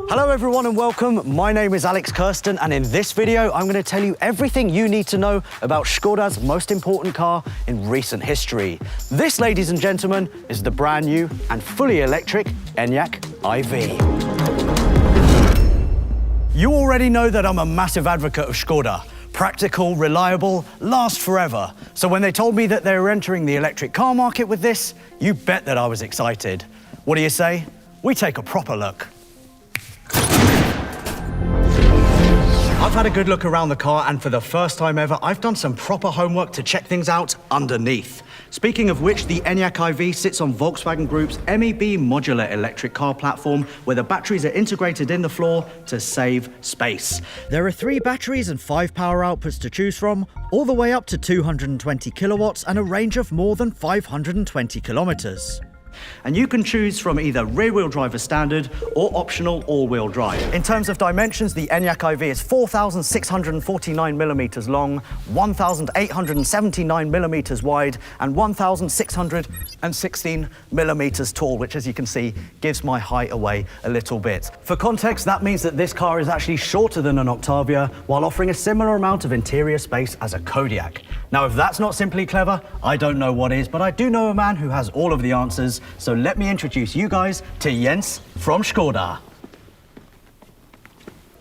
Hello everyone and welcome. My name is Kersten, and in this video I'm going to tell you everything you need to know about ŠKODA's most important car in recent history. This, ladies and gentlemen, is the brand new and fully electric ENYAQ iV. You already know that I'm a massive advocate of ŠKODA. Practical, reliable, last forever. So when they told me that they were entering the electric car market with this, you bet that I was excited. What do you say? We take a proper look. I've had a good look around the car, and for the first time ever, I've done some proper homework to check things out underneath. Speaking of which, the ENYAQ iV sits on Volkswagen Group's MEB modular electric car platform, where the batteries are integrated in the floor to save space. There are 3 batteries and 5 power outputs to choose from, all the way up to 220 kilowatts and a range of more than 520 kilometers. And you can choose from either rear-wheel drive as standard or optional all-wheel drive. In terms of dimensions, the ENYAQ iV is 4,649 millimeters long, 1,879 millimeters wide, and 1,616 millimeters tall, which, as you can see, gives my height away a little bit. For context, that means that this car is actually shorter than an Octavia, while offering a similar amount of interior space as a Kodiaq. Now, if that's not simply clever, I don't know what is, but I do know a man who has all of the answers. So let me introduce you guys to Jens from ŠKODA.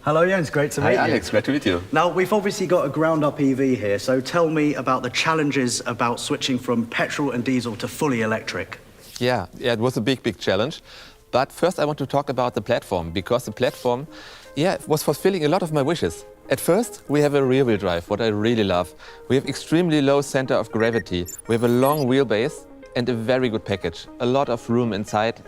Hello Jens, great to meet you. Hi Alex, great to meet you. Now, we've obviously got a ground-up EV here, so tell me about the challenges about switching from petrol and diesel to fully electric. Yeah, it was a big challenge. But first I want to talk about the platform, because the platform, was fulfilling a lot of my wishes. At first, we have a rear-wheel drive, what I really love. We have extremely low center of gravity. We have a long wheelbase and a very good package. A lot of room inside.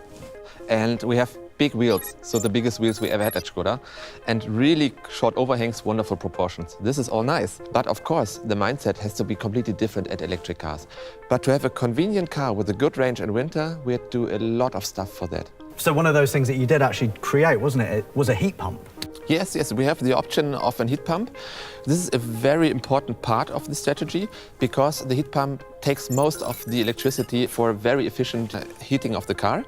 And we have big wheels, so the biggest wheels we ever had at ŠKODA. And really short overhangs, wonderful proportions. This is all nice. But of course, the mindset has to be completely different at electric cars. But to have a convenient car with a good range in winter, we had to do a lot of stuff for that. So one of those things that you did actually create, wasn't it? It was a heat pump. Yes, we have the option of a heat pump. This is a very important part of the strategy, because the heat pump takes most of the electricity for very efficient heating of the car.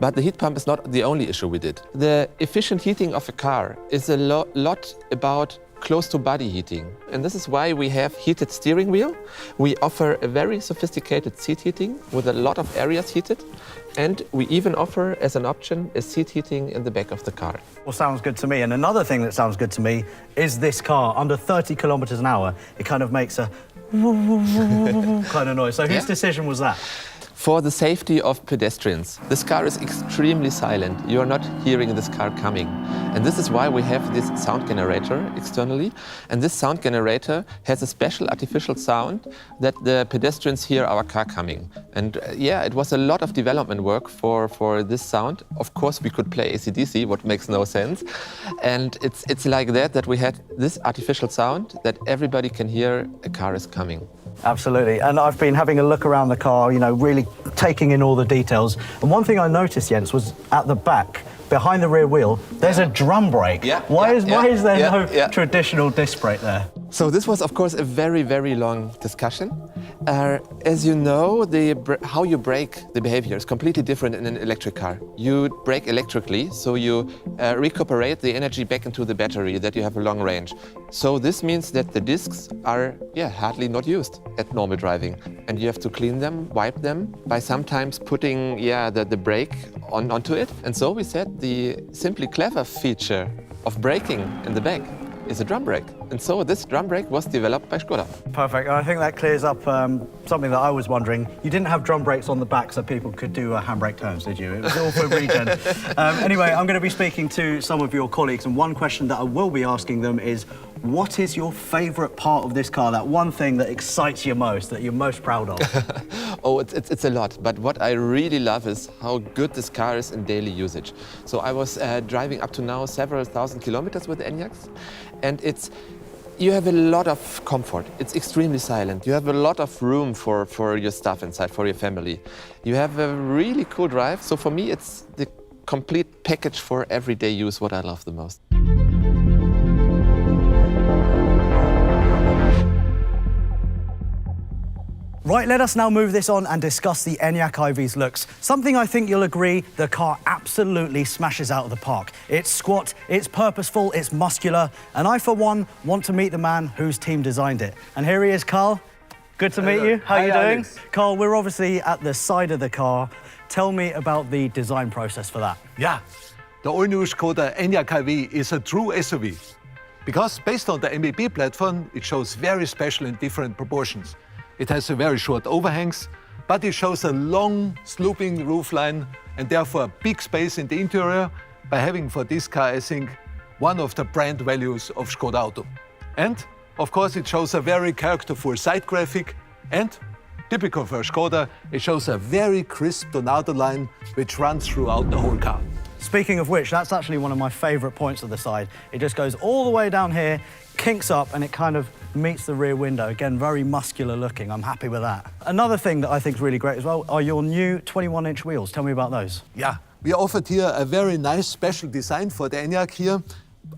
But the heat pump is not the only issue we did. The efficient heating of a car is a lot about close-to-body heating. And this is why we have heated steering wheel. We offer a very sophisticated seat heating with a lot of areas heated. And we even offer, as an option, a seat heating in the back of the car. Well, sounds good to me. And another thing that sounds good to me is this car, under 30 kilometers an hour, it kind of makes a kind of noise. So whose decision was that? For the safety of pedestrians. This car is extremely silent. You are not hearing this car coming. And this is why we have this sound generator externally. And this sound generator has a special artificial sound that the pedestrians hear our car coming. And it was a lot of development work for this sound. Of course, we could play AC/DC, what makes no sense. And it's like that we had this artificial sound that everybody can hear a car is coming. Absolutely. And I've been having a look around the car, really taking in all the details. And one thing I noticed, Jens, was at the back, behind the rear wheel, there's a drum brake. Why is there no traditional disc brake there? So this was, of course, a very long discussion. As you know, how you brake the behavior is completely different in an electric car. You brake electrically, so you recuperate the energy back into the battery, that you have a long range. So this means that the discs are hardly not used at normal driving. And you have to clean them, wipe them, by sometimes putting the brake onto it. And so we said the simply clever feature of braking in the back is a drum brake. And so this drum brake was developed by ŠKODA. Perfect. And I think that clears up something that I was wondering. You didn't have drum brakes on the back so people could do handbrake turns, did you? It was all for regen. Anyway, I'm going to be speaking to some of your colleagues, and one question that I will be asking them is, what is your favourite part of this car, that one thing that excites you most, that you're most proud of? Oh, it's a lot. But what I really love is how good this car is in daily usage. So I was driving up to now several thousand kilometers with the ENYAQs, and you have a lot of comfort. It's extremely silent. You have a lot of room for your stuff inside, for your family. You have a really cool drive. So for me, it's the complete package for everyday use, what I love the most. Right, let us now move this on and discuss the ENYAQ IV's looks. Something I think you'll agree the car absolutely smashes out of the park. It's squat, it's purposeful, it's muscular, and I, for one, want to meet the man whose team designed it. And here he is, Carl. Good to meet you. How are you doing? Alex. Carl, we're obviously at the side of the car. Tell me about the design process for that. Yeah, the all-new ŠKODA ENYAQ IV is a true SUV. Because based on the MEB platform, it shows very special and different proportions. It has a very short overhangs, but it shows a long sloping roofline and therefore a big space in the interior by having for this car, I think, one of the brand values of ŠKODA Auto. And of course, it shows a very characterful side graphic and typical for ŠKODA, it shows a very crisp tornado line which runs throughout the whole car. Speaking of which, that's actually one of my favourite points of the side. It just goes all the way down here, kinks up, and it kind of meets the rear window. Again, very muscular looking. I'm happy with that. Another thing that I think is really great as well are your new 21-inch wheels. Tell me about those. Yeah, we offered here a very nice special design for the ENYAQ here,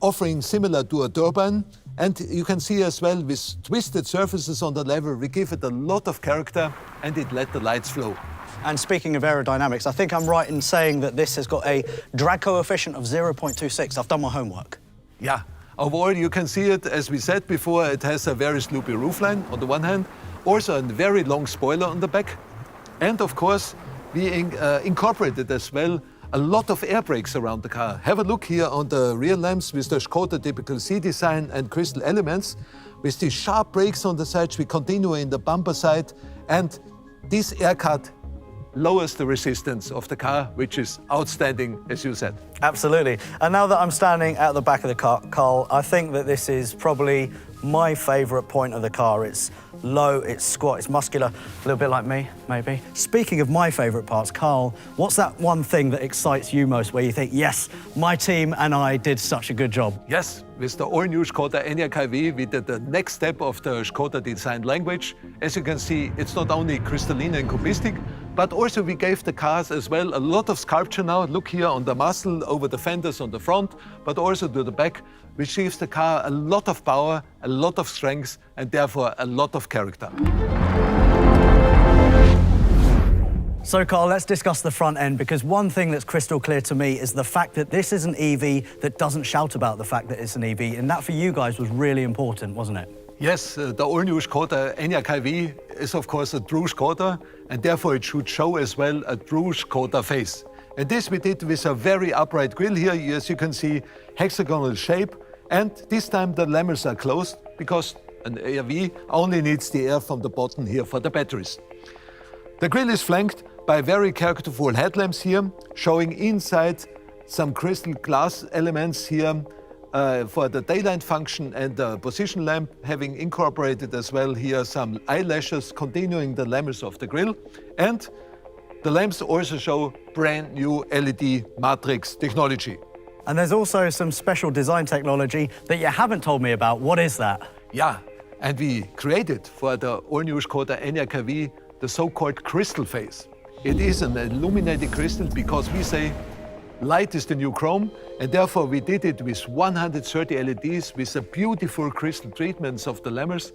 offering similar to a turbine. And you can see as well with twisted surfaces on the level, we give it a lot of character and it let the lights flow. And speaking of aerodynamics, I think I'm right in saying that this has got a drag coefficient of 0.26. I've done my homework. Yeah, overall you can see it, as we said before, it has a very sloopy roofline on the one hand, also a very long spoiler on the back. And of course, we incorporated as well a lot of air brakes around the car. Have a look here on the rear lamps with the ŠKODA typical C design and crystal elements. With these sharp brakes on the sides, we continue in the bumper side, and this air cut lowers the resistance of the car, which is outstanding, as you said. Absolutely. And now that I'm standing at the back of the car, Carl, I think that this is probably my favourite point of the car. It's low, it's squat, it's muscular, a little bit like me, maybe. Speaking of my favourite parts, Carl, what's that one thing that excites you most where you think, yes, my team and I did such a good job? Yes, with the all-new ŠKODA ENYAQ IV, we did the next step of the ŠKODA design language. As you can see, it's not only crystalline and cubistic, but also we gave the cars as well a lot of sculpture now. Look here on the muzzle, over the fenders on the front, but also to the back, which gives the car a lot of power, a lot of strength, and therefore a lot of character. So, Carl, let's discuss the front end, because one thing that's crystal clear to me is the fact that this is an EV that doesn't shout about the fact that it's an EV, and that for you guys was really important, wasn't it? Yes, the all-new ŠKODA ENYAQ IV is of course a true ŠKODA, and therefore it should show as well a true ŠKODA face. And this we did with a very upright grille here, as you can see, hexagonal shape, and this time the lamels are closed because an ARV only needs the air from the bottom here for the batteries. The grille is flanked by very characterful headlamps here, showing inside some crystal glass elements here for the daylight function and the position lamp, having incorporated as well here some eyelashes continuing the lamels of the grille. And the lamps also show brand new LED matrix technology. And there's also some special design technology that you haven't told me about. What is that? Yeah, and we created for the all-new ŠKODA ENYAQ IV the so-called crystal face. It is an illuminated crystal because we say light is the new chrome, and therefore we did it with 130 LEDs with a beautiful crystal treatments of the lamels.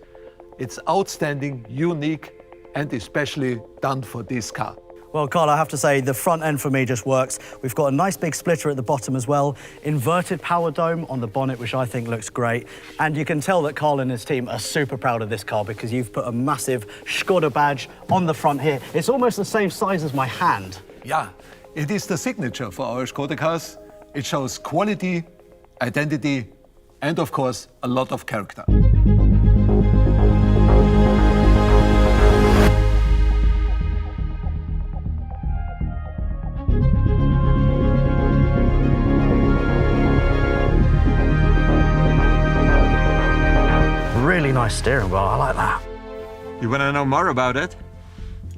It's outstanding, unique, and especially done for this car. Well, Carl, I have to say, the front end for me just works. We've got a nice big splitter at the bottom as well, inverted power dome on the bonnet, which I think looks great. And you can tell that Carl and his team are super proud of this car because you've put a massive ŠKODA badge on the front here. It's almost the same size as my hand. Yeah, it is the signature for our ŠKODA cars. It shows quality, identity, and of course, a lot of character. Really nice steering wheel, I like that. You want to know more about it?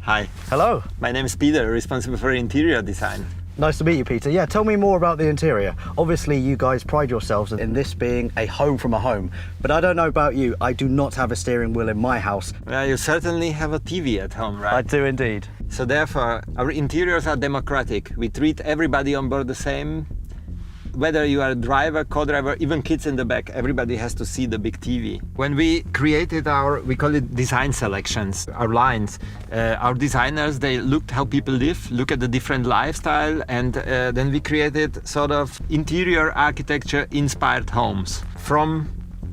Hi, Hello. my name is Peter, responsible for interior design. Nice to meet you, Peter. Yeah, tell me more about the interior. Obviously, you guys pride yourselves in this being a home from a home. But I don't know about you, I do not have a steering wheel in my house. Well, you certainly have a TV at home, right? I do indeed. So therefore, our interiors are democratic. We treat everybody on board the same. whether you are a driver, co-driver, even kids in the back, everybody has to see the big TV. When we created we call it design selections, our lines, our designers, they looked how people live, look at the different lifestyle, and then we created sort of interior architecture inspired homes from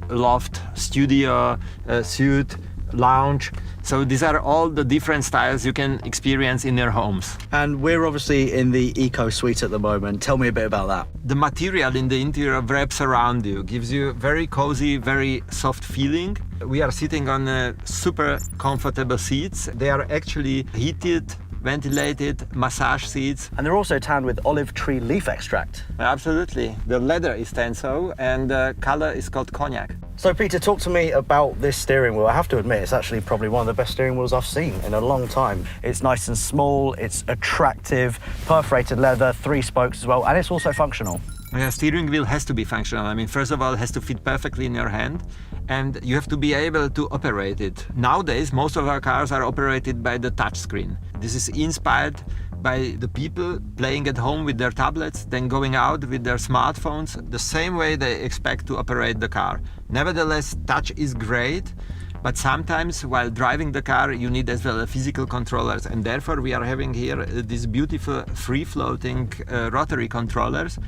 loft, studio, suite, lounge. So these are all the different styles you can experience in your homes. And we're obviously in the Eco Suite at the moment. Tell me a bit about that. The material in the interior wraps around you, gives you very cozy, very soft feeling. We are sitting on super comfortable seats. They are actually heated, ventilated, massage seats. And they're also tanned with olive tree leaf extract. Absolutely. The leather is tenso and the color is called cognac. So Peter, talk to me about this steering wheel. I have to admit, it's actually probably one of the best steering wheels I've seen in a long time. It's nice and small, it's attractive, perforated leather, 3 spokes as well, and it's also functional. Yeah, steering wheel has to be functional. I mean, first of all, it has to fit perfectly in your hand, and you have to be able to operate it. Nowadays, most of our cars are operated by the touchscreen. This is inspired by the people playing at home with their tablets, then going out with their smartphones, the same way they expect to operate the car. Nevertheless, touch is great, but sometimes while driving the car, you need as well physical controllers, and therefore we are having here these beautiful free-floating rotary controllers.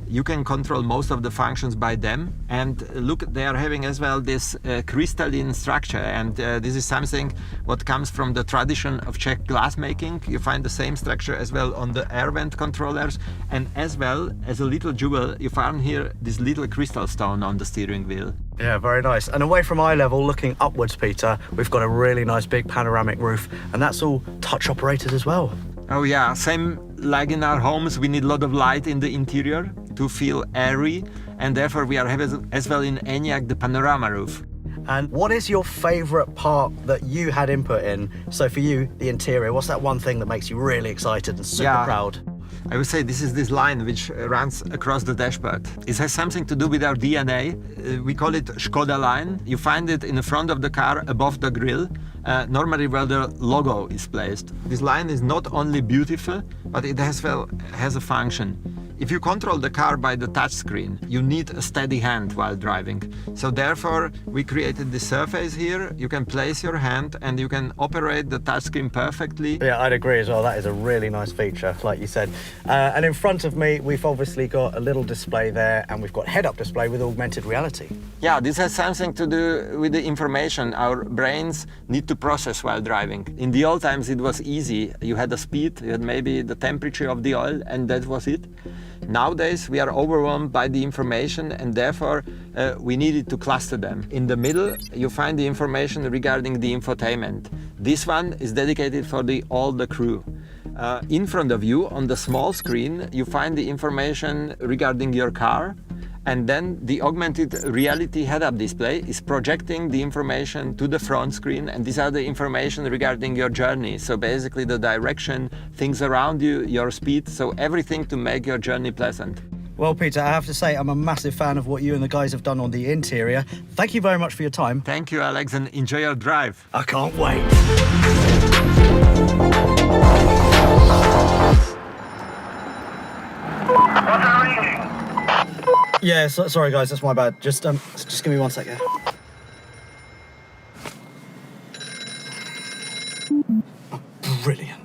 You can control most of the functions by them, and look, they are having as well this crystalline structure, and this is something what comes from the tradition of Czech glassmaking. You find the same structure as well on the air vent controllers, and as well as a little jewel, you found here this little crystal stone on the steering wheel. Yeah, very nice. And away from eye level, looking upwards, Peter, we've got a really nice big panoramic roof, and that's all touch operated as well. Oh yeah, same like in our homes, we need a lot of light in the interior to feel airy, and therefore we are having as well in ENYAQ the panorama roof. And what is your favourite part that you had input in? So for you, the interior, what's that one thing that makes you really excited and super proud? I would say this is this line which runs across the dashboard. It has something to do with our DNA. We call it ŠKODA line. You find it in the front of the car above the grille, normally where the logo is placed. This line is not only beautiful, but it has a function. If you control the car by the touchscreen, you need a steady hand while driving. So therefore, we created this surface here. You can place your hand and you can operate the touchscreen perfectly. Yeah, I'd agree as well. That is a really nice feature, like you said. And in front of me, we've obviously got a little display there, and we've got head-up display with augmented reality. Yeah, this has something to do with the information our brains need to process while driving. In the old times, it was easy. You had the speed, you had maybe the temperature of the oil, and that was it. Nowadays, we are overwhelmed by the information, and therefore we needed to cluster them. In the middle, you find the information regarding the infotainment. This one is dedicated for all the crew. In front of you, on the small screen, you find the information regarding your car, and then the augmented reality head-up display is projecting the information to the front screen, and these are the information regarding your journey. So basically the direction, things around you, your speed, so everything to make your journey pleasant. Well, Peter, I have to say I'm a massive fan of what you and the guys have done on the interior. Thank you very much for your time. Thank you, Alex, and enjoy your drive. I can't wait. What's our reading? Yeah, sorry guys, that's my bad. Just give me 1 second. Brilliant.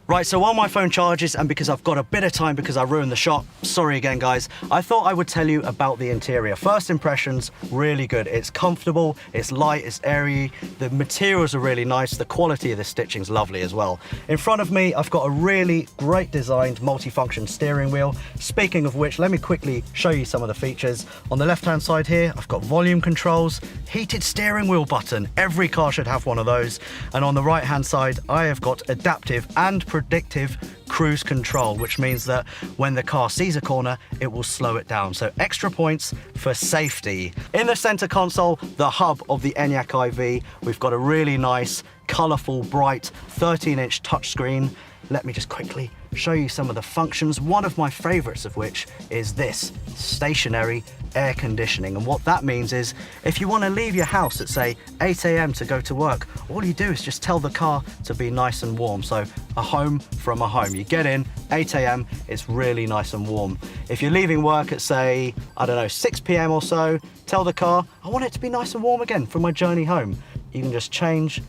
Right, so while my phone charges, and because I've got a bit of time because I ruined the shot, sorry again guys, I thought I would tell you about the interior. First impressions, really good. It's comfortable, it's light, it's airy, the materials are really nice, the quality of the stitching's lovely as well. In front of me, I've got a really great designed multi-function steering wheel. Speaking of which, let me quickly show you some of the features. On the left-hand side here, I've got volume controls, heated steering wheel button. Every car should have one of those. And on the right-hand side, I have got adaptive and predictive cruise control, which means that when the car sees a corner, it will slow it down. So extra points for safety. In the center console, the hub of the ENYAQ IV, we've got a really nice, colorful, bright 13-inch touchscreen. Let me just quickly show you some of the functions, one of my favorites of which is this stationary air conditioning. And what that means is if you want to leave your house at say 8 a.m. to go to work, all you do is just tell the car to be nice and warm. So a home from a home. You get in 8 a.m. it's really nice and warm. If you're leaving work at say, I don't know, 6 p.m. or so, tell the car I want it to be nice and warm again for my journey home. You can just change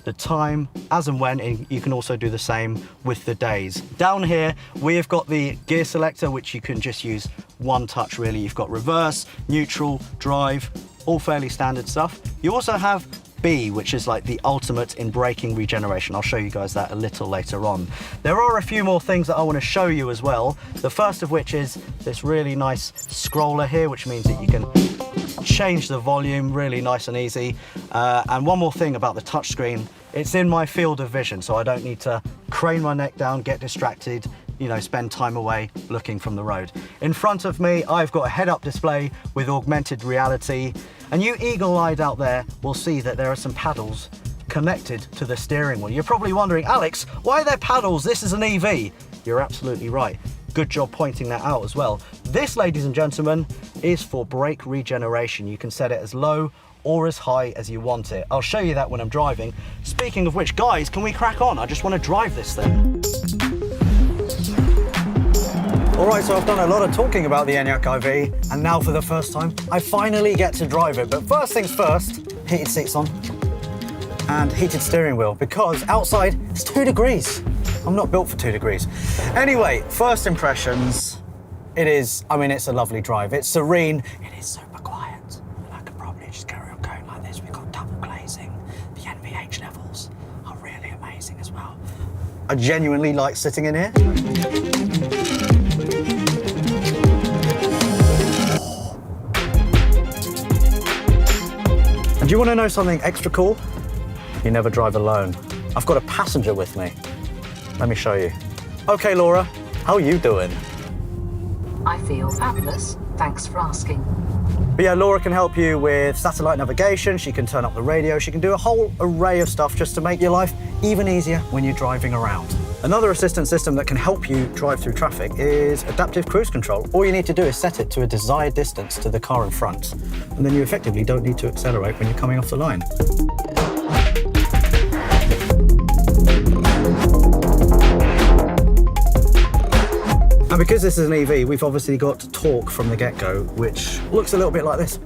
the time as and when, and you can also do the same with the days. Down here we have got the gear selector, which you can just use one touch really. You've got reverse, neutral, drive, all fairly standard stuff. You also have B, which is like the ultimate in braking regeneration. I'll show you guys that a little later on. There are a few more things that I want to show you as well. The first of which is this really nice scroller here, which means that you can change the volume really nice and easy. And one more thing about the touchscreen, it's in my field of vision, so I don't need to crane my neck down, get distracted, you know, spend time away looking from the road. In front of me, I've got a head-up display with augmented reality, and you eagle-eyed out there will see that there are some paddles connected to the steering wheel. You're probably wondering, Alex, why are there paddles? This is an EV. You're absolutely right. Good job pointing that out as well. This, ladies and gentlemen, is for brake regeneration. You can set it as low or as high as you want it. I'll show you that when I'm driving. Speaking of which, guys, can we crack on? I just want to drive this thing. All right, so I've done a lot of talking about the ENYAQ IV, and now for the first time, I finally get to drive it. But first things first, heated seats on and heated steering wheel, because outside it's 2 degrees. I'm not built for 2 degrees. Anyway, first impressions, it's a lovely drive. It's serene, it is super quiet. And I could probably just carry on going like this. We've got double glazing. The NVH levels are really amazing as well. I genuinely like sitting in here. And do you want to know something extra cool? You never drive alone. I've got a passenger with me. Let me show you. Okay, Laura, how are you doing? I feel fabulous. Thanks for asking. But yeah, Laura can help you with satellite navigation. She can turn up the radio. She can do a whole array of stuff just to make your life even easier when you're driving around. Another assistance system that can help you drive through traffic is adaptive cruise control. All you need to do is set it to a desired distance to the car in front, and then you effectively don't need to accelerate when you're coming off the line. And because this is an EV, we've obviously got torque from the get-go, which looks a little bit like this.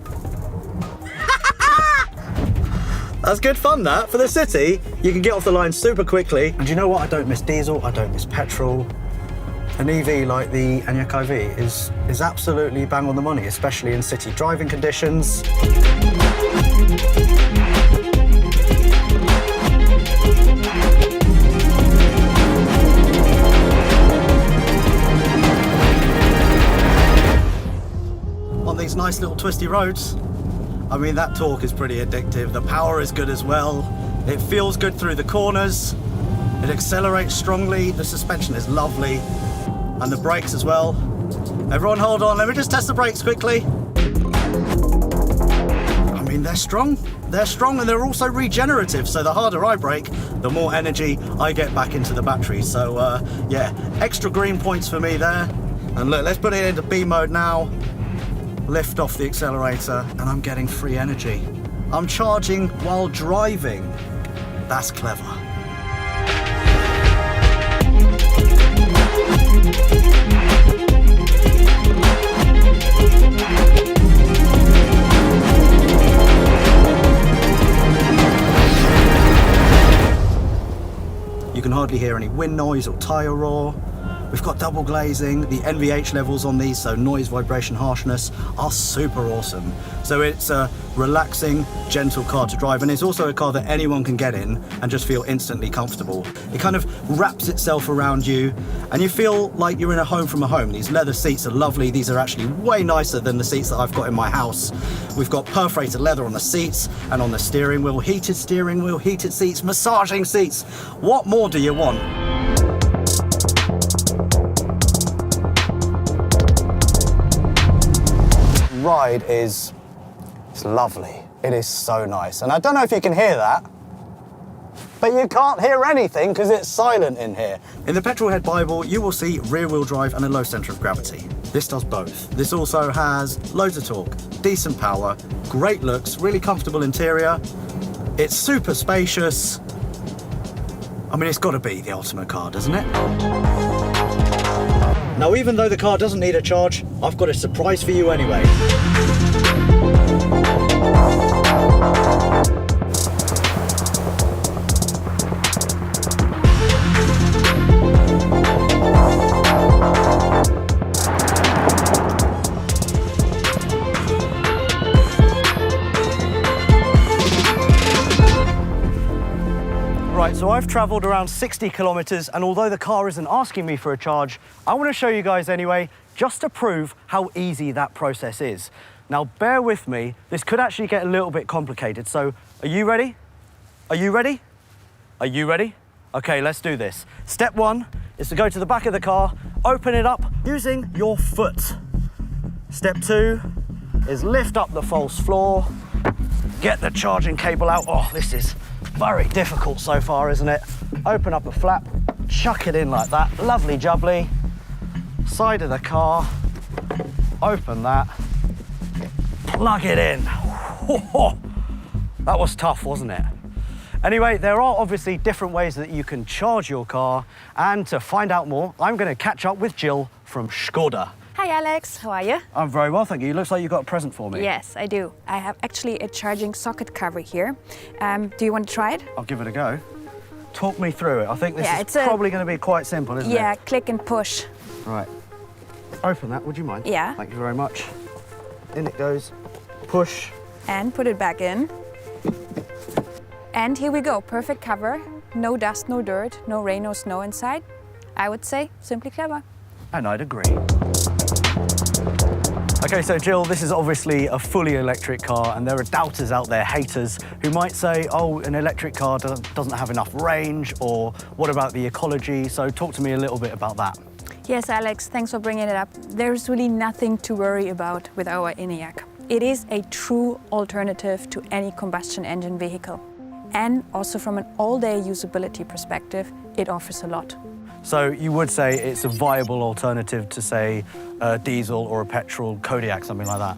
That's good fun, that. For the city, you can get off the line super quickly. And you know what? I don't miss diesel, I don't miss petrol. An EV like the ENYAQ IV is absolutely bang on the money, especially in city driving conditions. These nice little twisty roads. I mean, that torque is pretty addictive. The power is good as well. It feels good through the corners. It accelerates strongly. The suspension is lovely. And the brakes as well. Everyone hold on, let me just test the brakes quickly. I mean, they're strong. They're strong and they're also regenerative. So the harder I brake, the more energy I get back into the battery. So yeah, extra green points for me there. And look, let's put it into B mode now. Lift off the accelerator and I'm getting free energy. I'm charging while driving. That's clever. You can hardly hear any wind noise or tyre roar. We've got double glazing. The NVH levels on these, so noise, vibration, harshness, are super awesome. So it's a relaxing, gentle car to drive, and it's also a car that anyone can get in and just feel instantly comfortable. It kind of wraps itself around you, and you feel like you're in a home from a home. These leather seats are lovely. These are actually way nicer than the seats that I've got in my house. We've got perforated leather on the seats and on the steering wheel, heated seats, massaging seats. What more do you want? Ride is lovely. It is so nice. And I don't know if you can hear that. But you can't hear anything because it's silent in here. In the Petrolhead Bible, you will see rear-wheel drive and a low centre of gravity. This does both. This also has loads of torque, decent power, great looks, really comfortable interior. It's super spacious. I mean, it's got to be the ultimate car, doesn't it? Now, even though the car doesn't need a charge, I've got a surprise for you anyway. Right, so I've travelled around 60 kilometres, and although the car isn't asking me for a charge, I want to show you guys anyway, just to prove how easy that process is. Now, bear with me, this could actually get a little bit complicated, so are you ready? Are you ready? Are you ready? Okay, let's do this. Step one is to go to the back of the car, open it up using your foot. Step two is lift up the false floor, get the charging cable out. Oh, this is very difficult so far, isn't it? Open up the flap, chuck it in like that, lovely jubbly. Side of the car, open that, plug it in. That was tough, wasn't it? Anyway, there are obviously different ways that you can charge your car, and to find out more, I'm going to catch up with Jill from ŠKODA. Hi Alex, how are you? I'm very well, thank you. Looks like you've got a present for me. Yes, I do. I have actually a charging socket cover here. Do you want to try it? I'll give it a go. Talk me through it. I think this is it's probably going to be quite simple, isn't it? Yeah, click and push. Right. Open that, would you mind? Yeah. Thank you very much. In it goes. Push. And put it back in. And here we go, perfect cover. No dust, no dirt, no rain, no snow inside. I would say simply clever. And I'd agree. Okay, so Jill, this is obviously a fully electric car, and there are doubters out there, haters, who might say, oh, an electric car doesn't have enough range, or what about the ecology? So talk to me a little bit about that. Yes, Alex, thanks for bringing it up. There's really nothing to worry about with our ENYAQ. It is a true alternative to any combustion engine vehicle. And also from an all-day usability perspective, it offers a lot. So you would say it's a viable alternative to, say, a diesel or a petrol Kodiaq, something like that?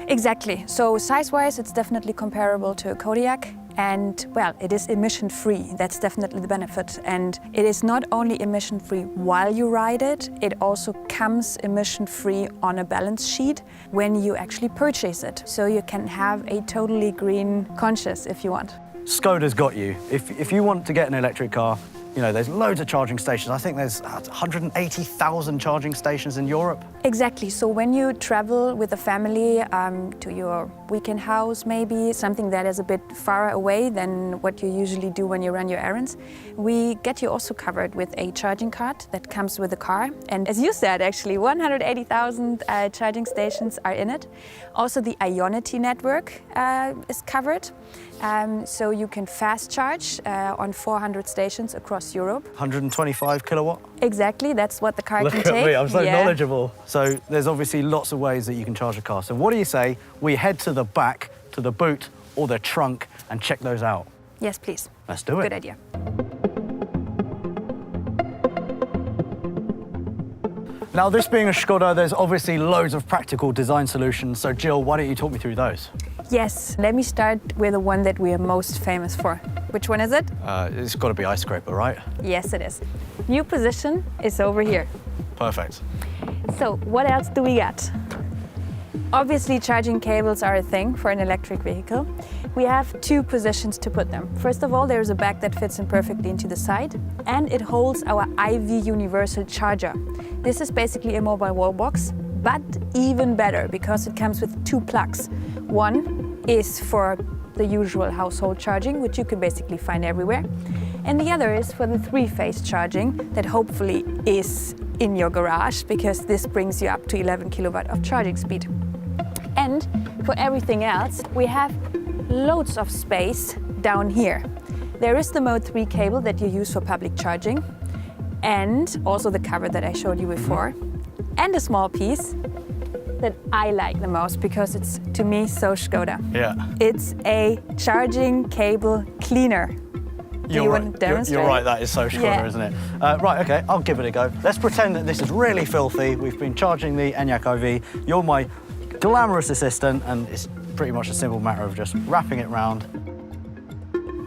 Exactly. So size-wise, it's definitely comparable to a Kodiaq. And, well, it is emission-free. That's definitely the benefit. And it is not only emission-free while you ride it, it also comes emission-free on a balance sheet when you actually purchase it. So you can have a totally green conscience if you want. ŠKODA's got you. If you want to get an electric car, you know, there's loads of charging stations. I think there's 180,000 charging stations in Europe. Exactly. So when you travel with a family to your weekend house, maybe something that is a bit far away than what you usually do when you run your errands, we get you also covered with a charging card that comes with the car. And as you said, actually, 180,000 charging stations are in it. Also, the Ionity network is covered. So you can fast charge on 400 stations across Europe. 125 kilowatt? Exactly, that's what the car Look can at take. me, I'm so knowledgeable. So there's obviously lots of ways that you can charge a car. So what do you say we head to the back, to the boot or the trunk and check those out? Yes, please. Let's do it. Good idea. Now, this being a ŠKODA, there's obviously loads of practical design solutions. So Jill, why don't you talk me through those? Yes, let me start with the one that we are most famous for. Which one is it? It's got to be ice scraper, right? Yes, it is. New position is over here. Perfect. So, what else do we got? Obviously, charging cables are a thing for an electric vehicle. We have two positions to put them. First of all, there's a bag that fits in perfectly into the side, and it holds our IV universal charger. This is basically a mobile wall box, but even better because it comes with two plugs. One is for the usual household charging, which you can basically find everywhere. And the other is for the three-phase charging that hopefully is in your garage, because this brings you up to 11 kilowatt of charging speed. And for everything else, we have loads of space down here. There is the Mode 3 cable that you use for public charging, and also the cover that I showed you before, and a small piece that I like the most because it's, to me, so ŠKODA. Yeah. It's a charging cable cleaner. Do you want to demonstrate? You're right, that is so ŠKODA, isn't it? Right, okay, I'll give it a go. Let's pretend that this is really filthy. We've been charging the ENYAQ IV. You're my glamorous assistant, and it's pretty much a simple matter of just wrapping it round.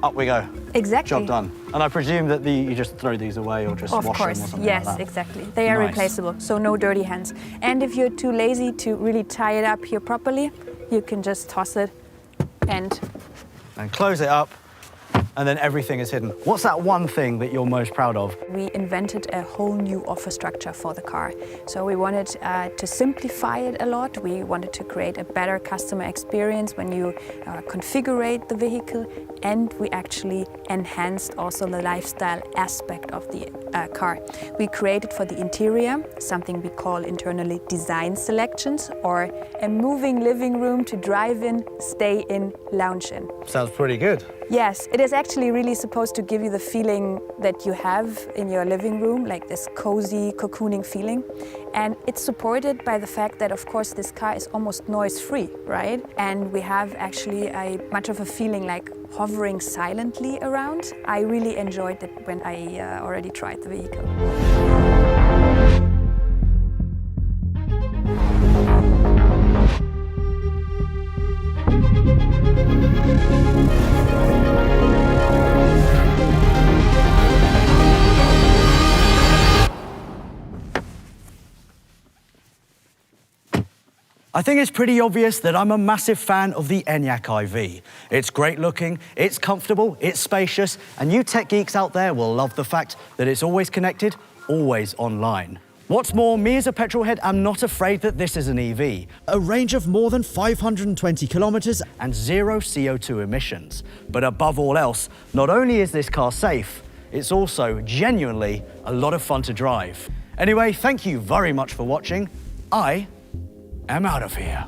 Up we go. Exactly. Job done. And I presume that you just throw these away or just wash them or something yes, like that. exactly. They are Nice. replaceable, so no dirty hands. And if you're too lazy to really tie it up here properly, you can just toss it and close it up, and then everything is hidden. What's that one thing that you're most proud of? we invented a whole new offer structure for the car. So we wanted to simplify it a lot. We wanted to create a better customer experience when you configure the vehicle, and we actually enhanced also the lifestyle aspect of the car. We created for the interior something we call internally design selections, or a moving living room to drive in, stay in, lounge in. Sounds pretty good. Yes, it is actually really supposed to give you the feeling that you have in your living room, like this cozy, cocooning feeling. And it's supported by the fact that, of course, this car is almost noise-free, right? And we have actually much of a feeling like hovering silently around. I really enjoyed it when I already tried the vehicle. I think it's pretty obvious that I'm a massive fan of the ENYAQ IV. It's great looking, it's comfortable, it's spacious, and you tech geeks out there will love the fact that it's always connected, always online. What's more, me as a petrol head am not afraid that this is an EV. A range of more than 520 kilometers and zero CO2 emissions. But above all else, not only is this car safe, it's also genuinely a lot of fun to drive. Anyway, thank you very much for watching. I'm out of here.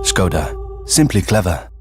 ŠKODA. Simply clever.